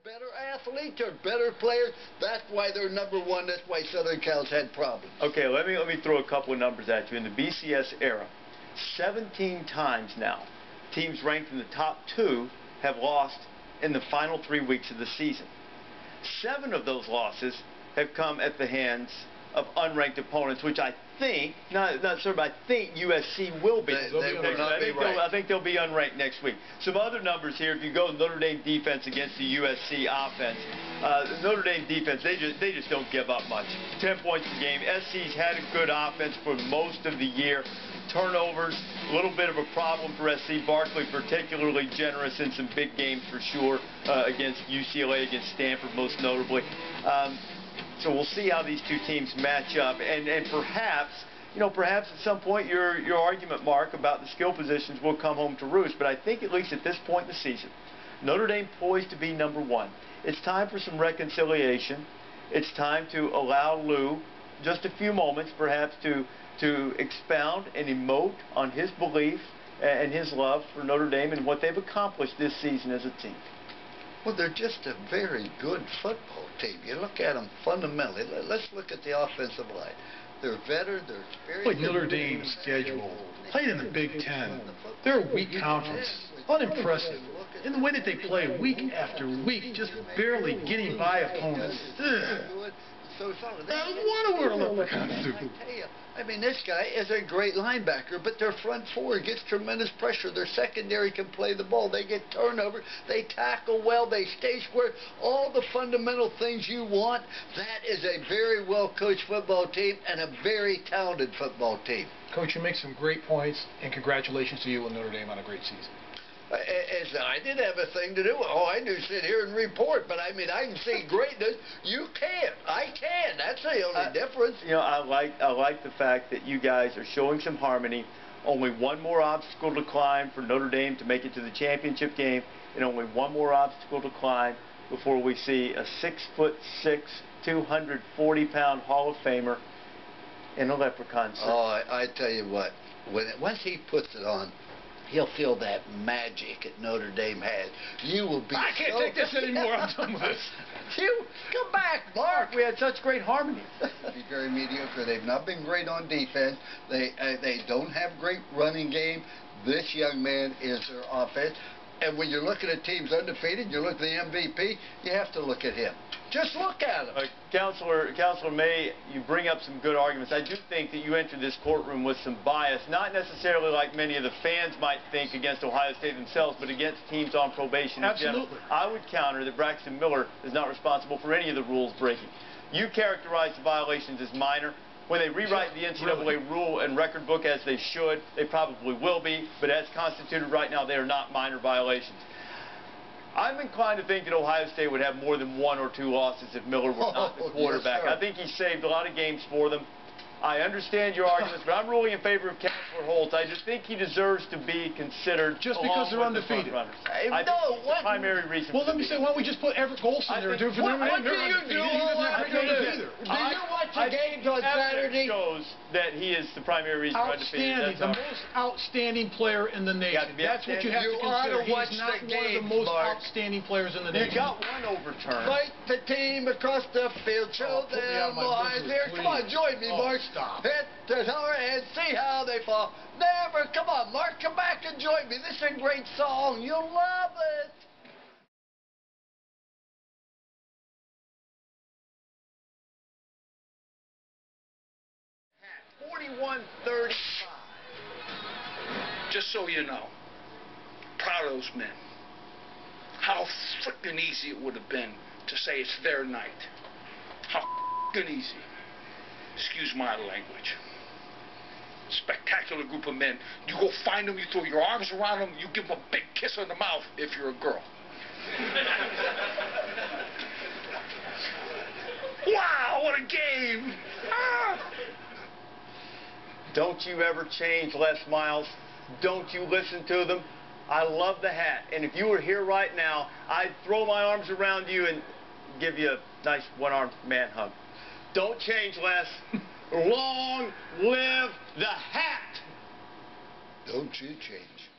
better athletes, they're better players. That's why they're #1. That's why Southern Cal's had problems. Okay, let me throw a couple of numbers at you. In the BCS era, 17 times now, teams ranked in the top 2 have lost in the final 3 weeks of the season. 7 of those losses have come at the hands of unranked opponents, which I think, not certain, but I think USC will be. They will not be ranked. I think they'll be unranked next week. Some other numbers here. If you go Notre Dame defense against the USC offense, Notre Dame defense, they just don't give up much. 10 points a game. SC's had a good offense for most of the year. Turnovers, a little bit of a problem for SC. Barkley particularly generous in some big games for sure, against UCLA, against Stanford most notably. So we'll see how these two teams match up, and perhaps, perhaps at some point your argument, Mark, about the skill positions will come home to roost. But I think at least at this point in the season, Notre Dame poised to be #1. It's time for some reconciliation. It's time to allow Lou just a few moments, perhaps, to expound and emote on his belief and his love for Notre Dame and what they've accomplished this season as a team. Well, they're just a very good football team. You look at them fundamentally. Let's look at the offensive line. They're veteran, they're experienced. Like Notre Dame's schedule, played in the Big Ten. They're a weak conference, unimpressive. In the way that they play week after week, just barely getting by opponents. Ugh. I want to wear a Leprechaun suit. I mean, this guy is a great linebacker, but their front 4 gets tremendous pressure. Their secondary can play the ball. They get turnover. They tackle well. They stay square. All the fundamental things you want. That is a very well-coached football team and a very talented football team. Coach, you make some great points, and congratulations to you and Notre Dame on a great season. I didn't have a thing to do with it. All I do is sit here and report, but I mean, I can see greatness. You can't. I can. That's the only difference. I like the fact that you guys are showing some harmony. Only one more obstacle to climb for Notre Dame to make it to the championship game, and only one more obstacle to climb before we see a 6'6", 240-pound Hall of Famer in a Leprechaun suit. Oh, I tell you what, once he puts it on, he'll feel that magic that Notre Dame has. You will be. I can't take this anymore. I'm done with this. You come back, Mark. We had such great harmony. Be very mediocre. They've not been great on defense. They don't have great running game. This young man is their offense. And when you're looking at teams undefeated, you look at the MVP, you have to look at him. Just look at him. Counselor May, you bring up some good arguments. I do think that you entered this courtroom with some bias, not necessarily like many of the fans might think against Ohio State themselves, but against teams on probation in general. Absolutely. I would counter that Braxton Miller is not responsible for any of the rules breaking. You characterize the violations as minor. When they rewrite the NCAA rule and record book as they should, they probably will be, but as constituted right now, they are not minor violations. I'm inclined to think that Ohio State would have more than 1 or 2 losses if Miller were not the quarterback. Yes, I think he saved a lot of games for them. I understand your arguments, but I'm ruling in favor of Counselor Holt. I just think he deserves to be considered just because they're undefeated. No, what? The primary reason. Well, let me say, why don't we just put Everett Golson there? What do you do all afternoon? Do you watch the games on Saturday? Shows that he is the primary reason for undefeated. Outstanding, the most outstanding player in the nation. That's what you have to consider. He's not one of the most outstanding players in the nation. You got one overturned. Fight the team across the field. Show them behind there. Come on, join me, Mark. Stop. Hit the door and see how they fall. Never. Come on, Mark. Come back and join me. This is a great song. You'll love it. At 41-35. Just so you know, proud of those men. How frickin' easy it would have been to say it's their night. How frickin' easy. Excuse my language. Spectacular group of men. You go find them, you throw your arms around them, you give them a big kiss on the mouth if you're a girl. Wow, what a game! Ah! Don't you ever change, Les Miles. Don't you listen to them. I love the hat. And if you were here right now, I'd throw my arms around you and give you a nice one-armed man hug. Don't change, Les. Long live the hat! Don't you change.